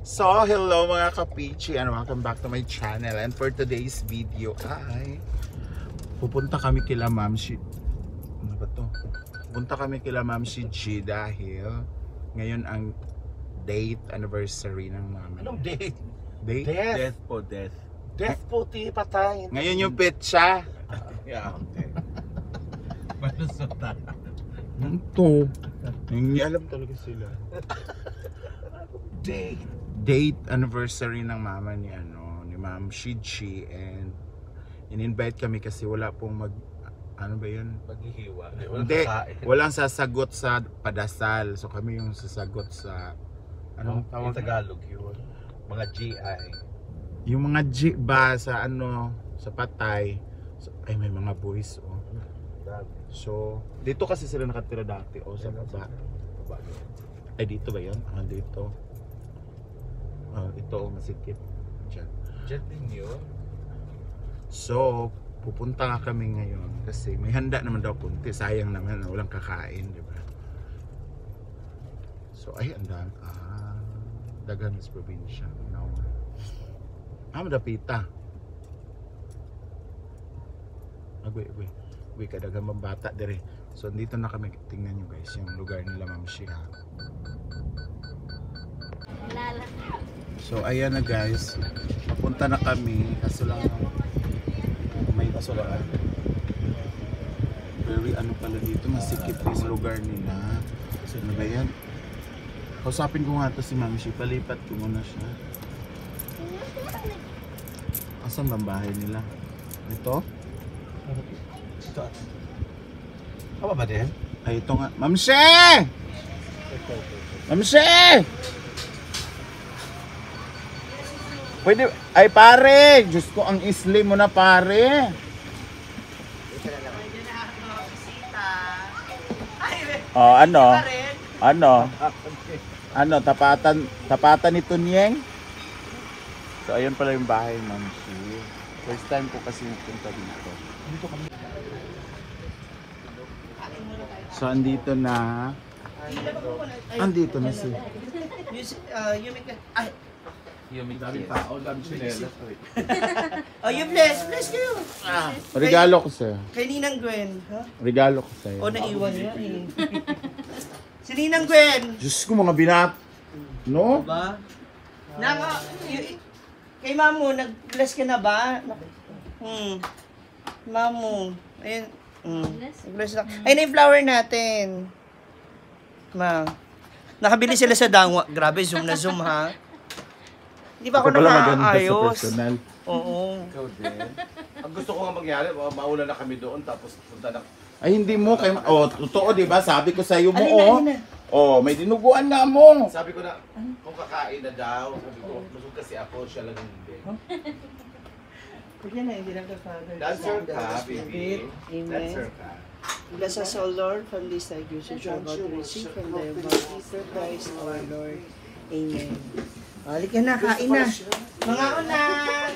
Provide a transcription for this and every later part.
So, hello mga kapichi and welcome back to my channel. And for today's video ay pupunta kami kila Ma'am Shi. Ano ba to? Pupunta kami kila Ma'am Shi G dahil ngayon ang date anniversary ng mama. Anong date? Date? Death po, death. Death po, patay. Ngayon yung petsa. Yeah, okay. Malusota. Ito. Hindi alam talaga sila. Date anniversary ng mama ni ni Ma'am Shiji, and in-invite kami kasi wala pong ano ba yun? Maghihiwa. Hindi, walang sasagot sa padasal. So kami yung sasagot sa anong tawag? Tagalog yun. Mga GI. Yung mga G ba sa sa patay. So, ay may mga boys So dito kasi sila nakatira dati sa baba. Ay dito ba yun? Dito. Ito masikip dyan. Dyan din yun. So pupunta nga kami ngayon kasi may handa naman daw kunti. Sayang naman walang kakain, di ba? So ay andan dagan sa probinsya. Madapita. Agwe ka dagan mambata dire. So dito na kami, tingnan nyo guys yung lugar nila Ma'am Shi. So ayan na guys, papunta na kami kaso lang may basura. Very pala dito, masikip yung lugar nila. So ano ba yan? Kausapin ko nga to si Ma'am Shi, palipat ko muna siya. Asan bang bahay nila? Ito? Ito. Apa ba din? Ay ito nga. Ma'am Shi! Ma'am Shi! Pwede, ay pare, Diyos ko ang isli mo na pare. Tapatan ni Tunyeng. So ayun pala yung bahay Ma'am Shi. First time ko kasi punta dito. So andito na. Andito na si Yung daming tao, daming sinelas. You bless kayo. regalo ko sa'yo. Kay Ninang Gwen, ha? Regalo ko sa'yo. O naiwan niya eh. Si Ninang Gwen. Diyos ko mga binat. No? Ba? Kay Mamo, nag-bless ka na ba? Mamo. Ayun. Nag-bless na. Ayun na yung flower natin. Ma. Nakabili sila sa Dangwa. Grabe, zoom na zoom ha. Hindi ba ako nakaayos? Oo. Ikaw din. Ang gusto ko nga mangyari, mauna na kami doon tapos punta na. Ay hindi mo kay totoo 'di ba? Sabi ko sa iyo mo Alin na. may dinuguan na mo. Sabi ko na kung kakain na daw, sabi ko busog kasi ako, siya lang hindi. Yan na, hindi lang ka-father. Dancer ka, baby. Amen. Dancer ka. Bless us, O Lord, from this thy grace which we are about to receive from thy mighty through Christ our Lord. Amen. Balik ka na, kain na. Mga anak!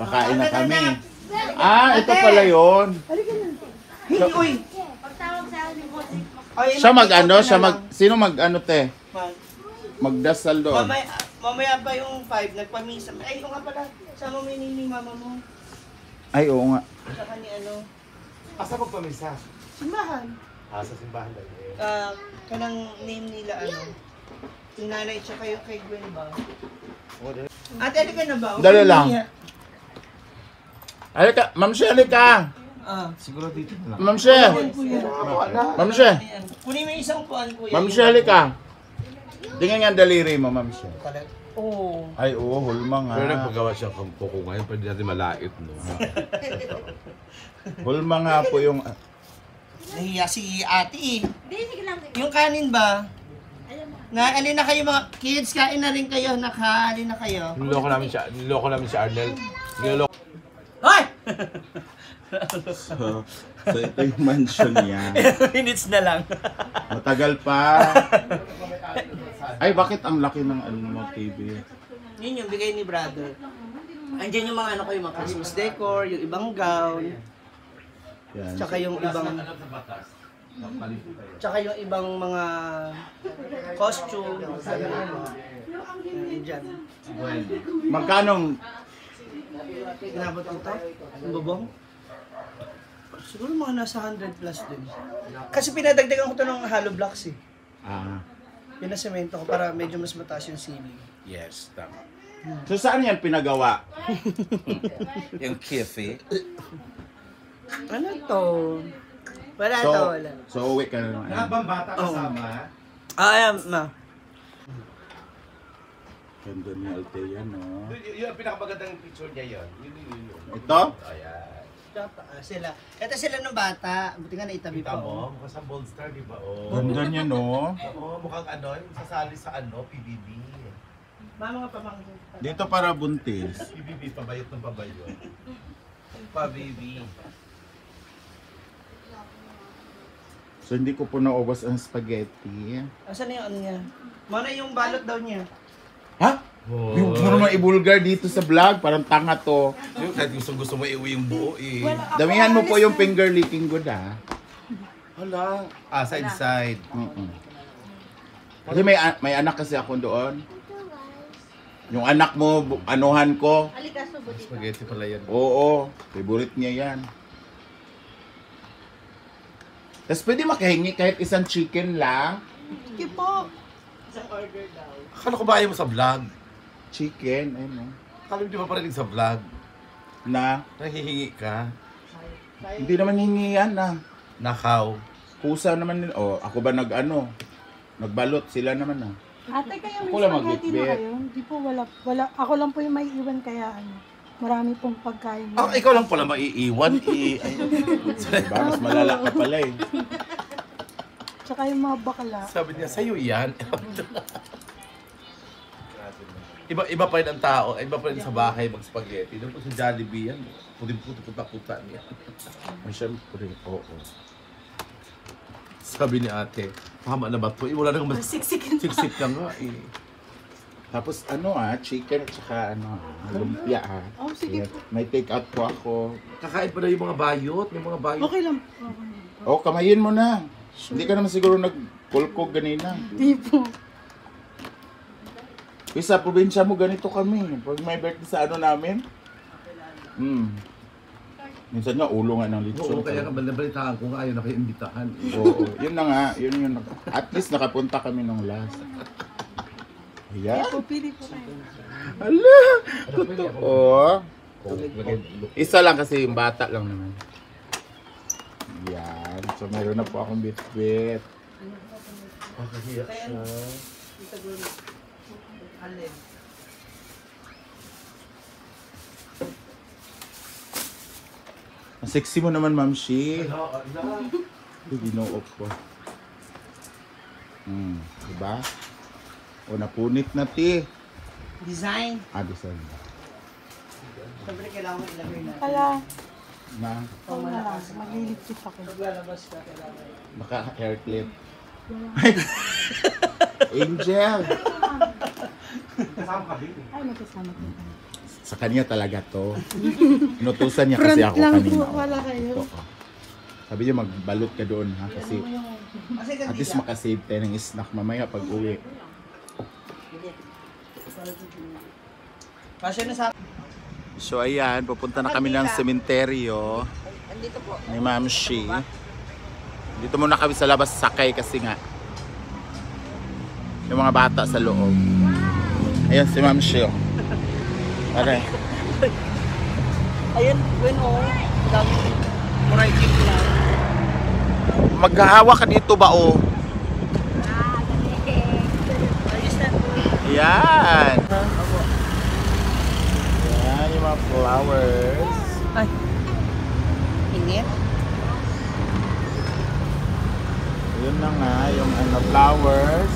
Kakain na kami. Ito pala 'yon. Balik ka na. Hey, uy! Pagtawag sa akin yung music. Sino te? Magdasal doon. Mamaya pa yung 5, nagpamisa. Ay, nga pala. Sama mo yung mama mo. Ay oo nga. Saka ni Asa magpamisa? simbahan. Sa simbahan daw. Kanang name nila yung nanay tsaka yung kay Gwen ba? Ate, alika na ba? Dali lang. Alika, Ma'am Shi, alika. Siguro dito na lang. Ma'am Shi. Ma'am Shi. Kunin mo yung isang puan, kuya. Ma'am Shi, halika. Tingnan nga ang daliri mo, Ma'am Shi. Oo. Ay, hulma nga. Pero nagpagawa siya kung kuko ngayon, pwede natin malait, no? Hulma nga po yung... Nahiya si ate eh. Hindi, sige lang. Yung kanin ba? Alam mo. Alin na kayo mga kids, kain na rin kayo, alin na kayo. Niloko namin si Arnel. Niloko. Hoy! So ito yung mansion niya. Minutes na lang. Matagal pa. Ay, bakit ang laki ng TV? Yun yung bigay ni brother. Andiyan yung mga yung mga Christmas decor, yung ibang gown. Yan. Tsaka yung ibang Tsaka yung ibang mga costume. Diyan dyan. Magkano? Inabot ko to? Ang bubong? Siguro mga nasa 100 plus din. Kasi pinadagdagan ko to ng hollow blocks eh. Ah, Pinasemento ko para medyo mas mataas yung ceiling. yes, tama. So saan yan pinagawa? Yung cafe. Ano to? Wala So, to, wala. so uwi ka na naman. Habang bata kasama. Ayan, ma. Ganda ni Althea, no? Yung pinakamagandang picture niya yun. Yun. Ito? Ayan. Sila. Ito sila nung bata. Buti nga naitabi Kita pa. mo, mukhang sa Bold Star, di ba? Oh. Ganda niya, no? Oo, mukhang yung sasali sa PBB. Mga pamangkin. Dito para buntis. PBB, pabayot ng pabayot. PBB. So hindi ko po naubos ang spaghetti. Asan na yung ano niya? Mana yung balot daw niya? Ha? Yung mo naman ibulgar dito sa vlog, parang tanga to. Yung kahit gusto mo iuwi yung buo eh. Damihan mo po yung finger licking good, ha? Hala. Ah, side. Kasi may anak kasi ako doon. Yung anak mo, anuhan ko. Halika, subo dito. Spaghetti pala yan. Oo, favorite niya yan. Tapos pwede makahingi kahit isang chicken lang. Sige po. Isang order daw. Akala ko ba ayaw mo sa vlog? Chicken, ayun. Akala mo di ba parinig sa vlog? Na, Nahihingi ka? hindi naman hingi yan na. Nakaw. Kusa naman nila. Oh, ako ba nagbalot sila naman na. Ate, kaya may Ako lang spaghetti na magbitbit. kayo? Hindi po, wala. Ako lang po yung may iwan kaya marami pong pagkain. Ah, ikaw lang pala maiiwan eh. Diba? Mas malala ka pala eh. Tsaka yung mga bakla. Sabi niya, sa'yo yan. Iba pa rin ang tao, iba pa rin sa bahay mag-spaghetti. Doon po sa Jollibee yan, puti-puta niya. Ay, syempre, oo. Sabi ni ate, tama na ba ito? Wala nang siksik na nga eh. Tapos chicken at saka lumpia Oh, sige Yes. May take out po ako. Kakain pa na yung mga bayot, Okay lang. Oh, kamayin mo na. Hindi ka naman siguro nagkulkog ganina. Hindi po. Sa probinsya mo ganito kami. Pag may birthday sa namin. Minsan nga ulo nga ng lechon. Oo, kaya nabalitaan ko nga ayaw na kayo imbitahan. Oo, yun na nga. Yun. At least nakapunta kami nung last. Ayan. Po, pili po kayo. Hala! Totoo. Isa lang kasi yung bata lang naman. Yan. So meron na po akong bit-bit. Kakahiya siya. Alin? Ang sexy mo naman, Ma'am Shi. Ala. Ginoo ko. Diba? O napunit na ti. Design. Design. Siyempre kailangan mo ilagay natin. Kala, Na, ikaw na lang. Maglilipit ako. Maglalabas ka kailangan. naka-hair clip. Angel! Kasama ka din. Ay, magkasama ko. Sa kanya talaga to. Inutusan niya kasi ako lang kanina. po pala kayo. Oo. Sabi niya magbalot ka doon ha kasi Kasi at least makasave tayo ng snack mamaya pag uwi. Pasya na sa So ayan, pupunta na kami ng sementeryo Andito po. ni Ma'am Shi. Dito muna kami sa labas sakay kasi nga yung mga bata sa loob. Ayan si Ma'am Shi. Oh. Aray. Ayun, dami muray keep lang. Maghahawa ka dito ba oh? Ayos na. Yan. Yan yung mga flowers. Ay. Init? Yun na nga, yung flowers.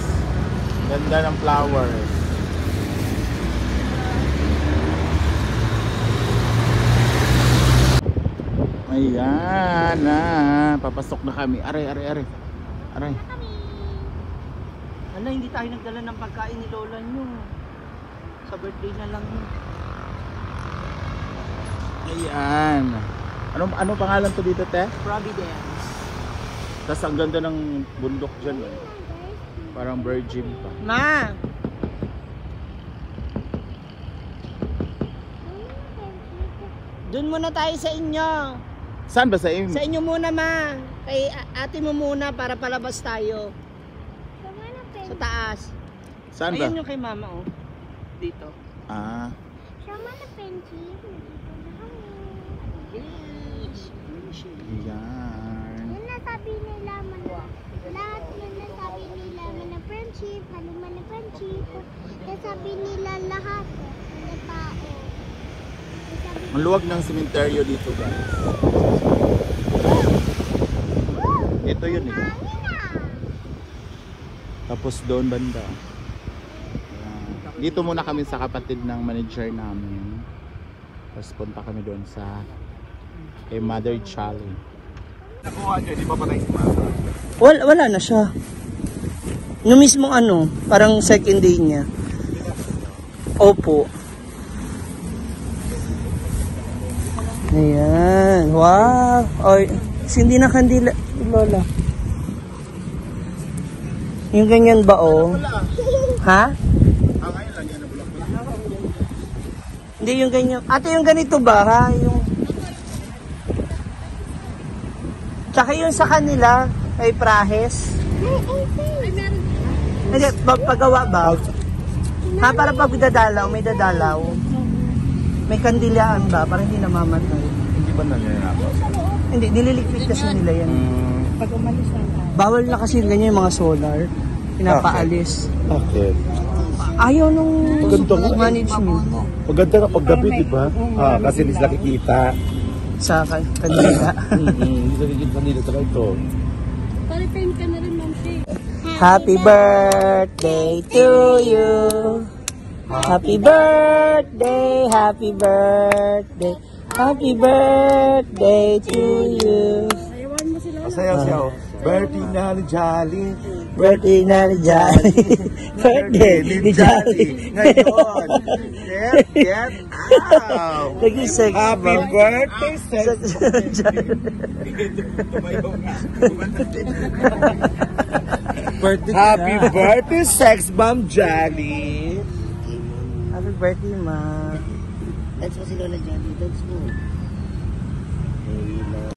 Ganda ng flowers. Ayan na, papasok na kami. Aray. Ano, hindi tayo nagdala ng pagkain ni Lola nyo. Sa birthday na lang yun. Ayan. Ano pangalan to dito, te? Providence. Tapos ang ganda ng bundok dyan. Eh. Parang virgin pa. Ma! Doon muna tayo sa inyo. Saan ba sa inyo? Sa inyo muna, ma. Kay ate mo muna para palabas tayo. Sa taas. Saan ba? Ayun yung kay mama, oh. Dito. Ah. Yan. Yun nasabi nila lahat yun nasabi nila na friendship, haluman na friendship. Nasabi nila lahat ng tao. Nasabi Ang luwag ng sementeryo dito, guys. Ito yun eh. hangin na. Tapos doon banda. Ayan. Dito muna kami sa kapatid ng manager namin. Tapos punta kami doon sa kay Mother Charlie. Nakuha niyo, di ba patay si Mother? Wala na siya. Yung mismong ano, parang second day niya. Opo. Ayan. Wow. Oy, hindi na kandila, Lola. Yung ganyan ba, oh? Ha? Ngayon lang yan na bulak-bulak. Hindi yung ganyan. Ate, yung ganito ba, ha? Yung... Tsaka yung sa kanila, kay Prahes. Hindi, paggawa ba? Ha, para pag dadalaw, may dadalaw. May kandilaan ba? Para hindi namamatay. Hindi ba nangyayari? Hindi, nililigpit kasi nila yan. Pag umalis na tayo. Bawal na kasi ganyan yung mga solar. Pinapaalis. Okay. Ayaw nung Ganito nga. management Maganda ka pag gabi, di ba? Ah, kasi hindi sila kikita. sa kanila. Hindi sa gigit kanila sa ito. Palipain ka na rin, Ma'am Shay. Happy birthday to you. Happy birthday, happy birthday. Happy birthday to you. Ayawan mo sila. Sayaw-sayaw. Birthday na ni Jolly. Birthday na ni Jolly. Birthday ni Jolly. Ngayon. Get out. Naging sex Happy bomb. birthday, sex. Happy birthday, sex bomb Jolly. Happy birthday, ma. That's mo si Lola Jolly. That's mo.